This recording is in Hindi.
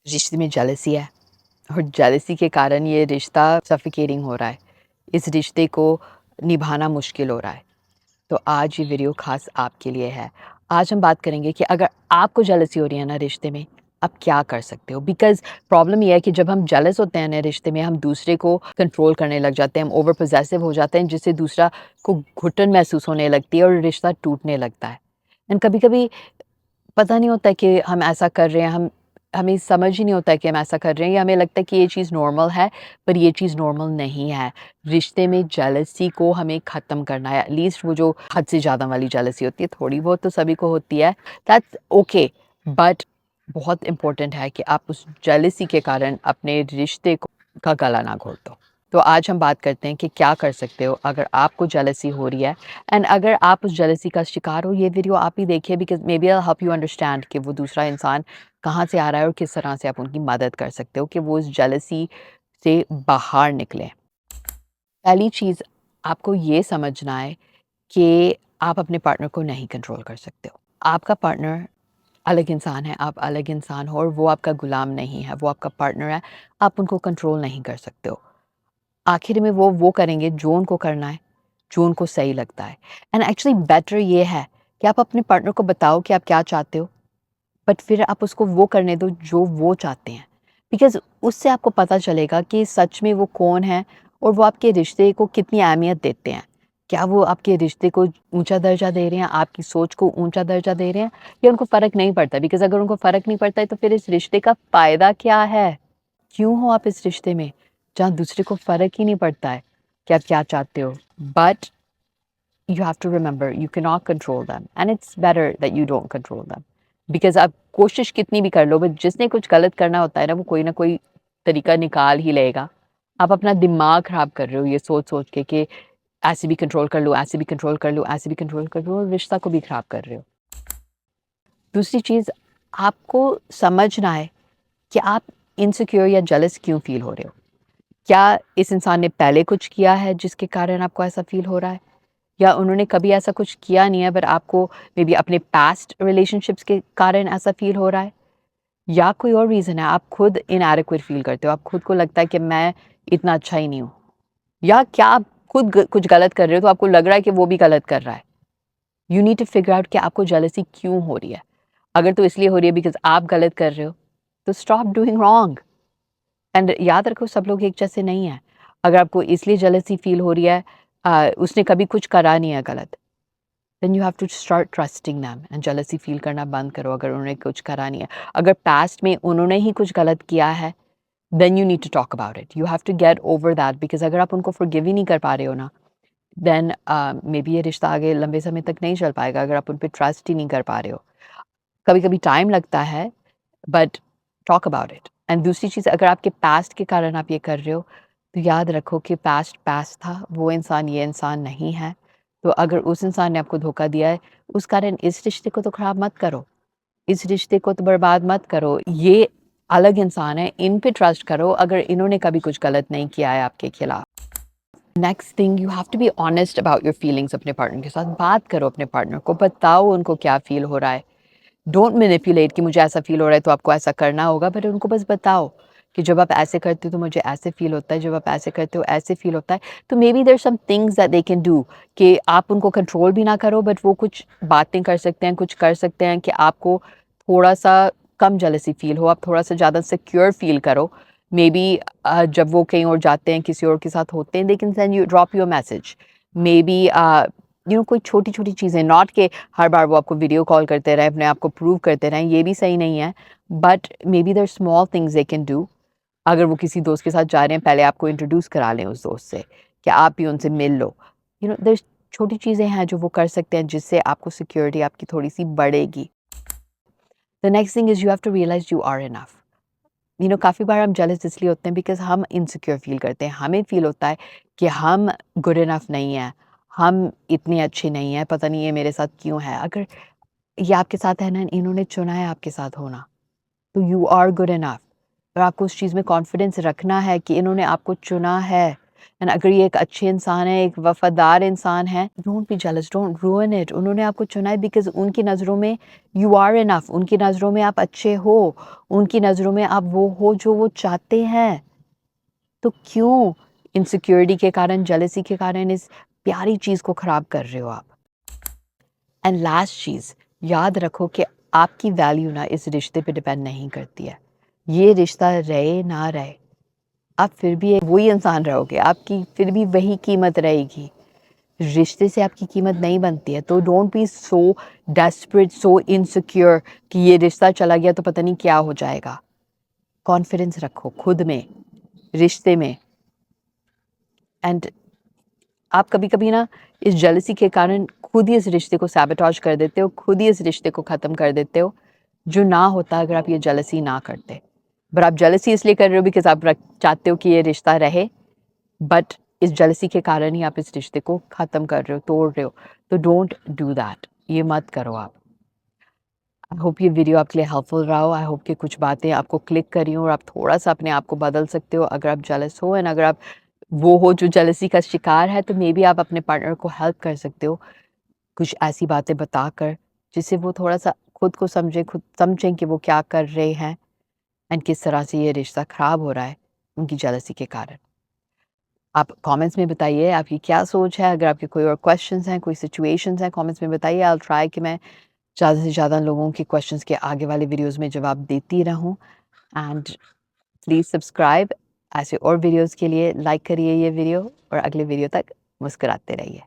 रिश्ते में जेलसी है और जेलसी के कारण ये रिश्ता सफिकेटिंग हो रहा है। इस रिश्ते को निभाना मुश्किल हो रहा है। तो आज ये वीडियो ख़ास आपके लिए है। आज हम बात करेंगे कि अगर आपको जेलसी हो रही है ना रिश्ते में, आप क्या कर सकते हो? बिकॉज़ प्रॉब्लम ये है कि जब हम जेलस होते हैं ना रिश्ते में, हम दूसरे को कंट्रोल करने लग जाते हैं, हम ओवर पॉसेसिव हो जाते हैं, जिससे दूसरा को घुटन महसूस होने लगती है और रिश्ता टूटने लगता है। एंड कभी-कभी पता नहीं होता कि हम ऐसा कर रहे हैं, हमें समझ ही नहीं होता है कि हम ऐसा कर रहे हैं या हमें लगता है कि ये चीज़ नॉर्मल है, पर ये चीज़ नॉर्मल नहीं है। रिश्ते में जेलसी को हमें ख़त्म करना है, एटलीस्ट वो जो हद से ज़्यादा वाली जेलसी होती है, थोड़ी बहुत तो सभी को होती है, दैट्स ओके। बट बहुत इम्पोर्टेंट है कि आप उस जेलसी के कारण अपने रिश्ते को का गला ना घोट दो। तो आज हम बात करते हैं कि क्या कर सकते हो अगर आपको जेलसी हो रही है एंड अगर आप उस जेलसी का शिकार हो। ये वीडियो आप ही देखिए because may be I help you understand कि वो दूसरा इंसान कहाँ से आ रहा है और किस तरह से आप उनकी मदद कर सकते हो कि वो इस जेलसी से बाहर निकलें। पहली चीज़ आपको ये समझना है कि आप अपने पार्टनर को नहीं कंट्रोल कर सकते हो। आपका पार्टनर अलग इंसान है, आप अलग इंसान हो और वो आपका गुलाम नहीं है, वो आपका पार्टनर है, आप उनको कंट्रोल नहीं कर सकते हो। आखिर में वो करेंगे जो उनको करना है, जो उनको सही लगता है। एंड एक्चुअली बेटर ये है कि आप अपने पार्टनर को बताओ कि आप क्या चाहते हो, बट फिर आप उसको वो करने दो जो वो चाहते हैं। बिकॉज़ उससे आपको पता चलेगा कि सच में वो कौन है और वो आपके रिश्ते को कितनी अहमियत देते हैं। क्या वो आपके रिश्ते को ऊँचा दर्जा दे रहे हैं, आपकी सोच को ऊँचा दर्जा दे रहे हैं या उनको फ़र्क नहीं पड़ता? बिकॉज़ अगर उनको फ़र्क नहीं पड़ता है तो फिर इस रिश्ते का फ़ायदा क्या है? क्यों हो आप इस रिश्ते में जहाँ दूसरे को फ़र्क ही नहीं पड़ता है कि आप क्या चाहते हो? But you have to remember you cannot control them and it's better that you don't control them because आप कोशिश कितनी भी कर लो बट जिसने कुछ गलत करना होता है ना वो कोई ना कोई तरीका निकाल ही लेगा। आप अपना दिमाग खराब कर रहे हो ये सोच सोच के कि ऐसे भी कंट्रोल कर लो, ऐसे भी कंट्रोल कर लो, ऐसे भी कंट्रोल कर लो और रिश्ता को भी खराब कर रहे हो। दूसरी चीज़ आपको समझना है कि आप इनसिक्योर या जेलस क्यों फील हो रहे हो। क्या इस इंसान ने पहले कुछ किया है जिसके कारण आपको ऐसा फील हो रहा है या उन्होंने कभी ऐसा कुछ किया नहीं है बट आपको मे बी अपने पास्ट रिलेशनशिप्स के कारण ऐसा फील हो रहा है या कोई और रीज़न है। आप खुद इनएडिक्वेट फील करते हो, आप खुद को लगता है कि मैं इतना अच्छा ही नहीं हूँ या क्या आप खुद कुछ गलत कर रहे हो तो आपको लग रहा है कि वो भी गलत कर रहा है। You need to figure out कि आपको जेलसी क्यों हो रही है। अगर तो इसलिए हो रही है बिकॉज आप गलत कर रहे हो तो स्टॉप डूइंग रॉन्ग। एंड याद रखो सब लोग एक जैसे नहीं है। अगर आपको इसलिए जेलसी फील हो रही है उसने कभी कुछ करा नहीं है गलत, then you have to start trusting them and jealousy feel करना बंद करो अगर उन्होंने कुछ करा नहीं है। अगर पास्ट में उन्होंने ही कुछ गलत किया है then you need to talk about it, you have to get over that because अगर आप उनको फॉरगिव ही नहीं कर पा रहे हो ना देन मे बी ये रिश्ता आगे लंबे समय तक नहीं चल पाएगा अगर आप उन पर ट्रस्ट ही नहीं कर पा रहे हो। कभी कभी टाइम लगता है but talk about it. And दूसरी चीज़ अगर आपके पास्ट के कारण आप ये कर रहे हो तो याद रखो कि पास्ट पास्ट था, वो इंसान ये इंसान नहीं है। तो अगर उस इंसान ने आपको धोखा दिया है उस कारण इस रिश्ते को तो खराब मत करो, इस रिश्ते को तो बर्बाद मत करो। ये अलग इंसान है, इन पे ट्रस्ट करो अगर इन्होंने कभी कुछ गलत नहीं किया है आपके खिलाफ। Next thing you have to be honest about your feelings. अपने पार्टनर के साथ बात करो, अपने पार्टनर को बताओ उनको क्या फील हो रहा है। डोंट मैनिपुलेट कि मुझे ऐसा फ़ील हो रहा है तो आपको ऐसा करना होगा, बट उनको बस बताओ कि जब आप ऐसे करते हो तो मुझे ऐसे फ़ील होता है, जब आप ऐसे करते हो ऐसे फ़ील होता है। तो may be there are some things that they can do कि आप उनको कंट्रोल भी ना करो बट वो कुछ बातें कर सकते हैं, कुछ कर सकते हैं कि आपको थोड़ा-सा कम जेलसी फ़ील हो, आप थोड़ा-सा ज़्यादा सिक्योर फ़ील करो। मे बी जब वो कहीं और जाते हैं, किसी और के साथ होते हैं, they can send you drop you a message. May be कोई छोटी-छोटी चीज़ें, नॉट कि हर बार वो आपको वीडियो कॉल करते रहें, अपने आप को प्रूव करते रहें, ये भी सही नहीं है। But may be there are small things they can do. अगर वो किसी दोस्त के साथ जा रहे हैं, पहले आपको इंट्रोड्यूस करा लें उस दोस्त से, कि आप भी उनसे मिल लो। देयर छोटी चीज़ें हैं जो वो कर सकते हैं, जिससे आपको सिक्योरिटी आपकी थोड़ी-सी बढ़ेगी। The next thing is you have to realise you are enough. काफ़ी बार हम जेलस इसलिए होते हैं बिकॉज़ हम इनसिक्योर फ़ील करते हैं। हमें फ़ील होता है कि हम गुड इनफ नहीं हैं, हम इतने अच्छे नहीं हैं, पता नहीं ये मेरे साथ क्यों है। अगर ये आपके साथ है ना, इन्होंने चुना है आपके साथ होना, तो यू आर गुड इनफ। और आपको उस चीज़ में कॉन्फिडेंस रखना है कि इन्होंने आपको चुना है, एंड अगर ये एक अच्छे इंसान है, एक वफादार इंसान है, don't be jealous, don't रूइन it. उन्होंने आपको चुना है बिकॉज़ उनकी नज़रों में यू आर इनफ, उनकी नज़रों में आप अच्छे हो, उनकी नज़रों में आप वो हो जो वो चाहते हैं। तो क्यों इनसिक्योरिटी के कारण, जेलसी के कारण इस प्यारी चीज़ को ख़राब कर रहे हो आप? एंड लास्ट चीज़, याद रखो कि आपकी वैल्यू ना इस रिश्ते पे डिपेंड नहीं करती है। ये रिश्ता रहे ना रहे, आप फिर भी एक वही इंसान रहोगे, आपकी फिर भी वही कीमत रहेगी। रिश्ते से आपकी कीमत नहीं बनती है। तो don't be so desperate, so insecure कि ये रिश्ता चला गया तो पता नहीं क्या हो जाएगा। कॉन्फिडेंस रखो खुद में, रिश्ते में। एंड आप कभी-कभी ना इस जेलसी के कारण खुद ही इस रिश्ते को सैबोटाज कर देते हो, खुद ही इस रिश्ते को ख़त्म कर देते हो, जो ना होता अगर आप ये जेलसी ना करते। बट आप जेलसी इसलिए कर रहे हो बिकॉज़ आप चाहते हो कि ये रिश्ता रहे, बट इस जेलसी के कारण ही आप इस रिश्ते को ख़त्म कर रहे हो, तोड़ रहे हो। तो डोंट डू दैट, ये मत करो आप। आई होप ये वीडियो आपके लिए हेल्पफुल रहा हो। आई होप कि कुछ बातें आपको क्लिक करी हों और आप थोड़ा-सा अपने आप को बदल सकते हो अगर आप जेलस हो, एंड अगर आप वो हो जो जेलसी का शिकार है, तो मेबी आप अपने पार्टनर को हेल्प कर सकते हो, कुछ ऐसी बातें बताकर जिससे वो थोड़ा-सा खुद को समझें, खुद समझें कि वो क्या कर रहे हैं एंड किस तरह से ये रिश्ता ख़राब हो रहा है उनकी जेलसी के कारण। आप कमेंट्स में बताइए आपकी क्या सोच है, अगर आपके कोई और क्वेश्चंस हैं, कोई सिचुएशंस हैं, कमेंट्स में बताइए। आई विल ट्राई कि मैं ज़्यादा से ज़्यादा लोगों के क्वेश्चंस के आगे वाले वीडियोज़ में जवाब देती रहूँ। And please subscribe. ऐसे और वीडियोज़ के लिए लाइक करिए ये वीडियो और अगले वीडियो तक मुस्कुराते रहिए।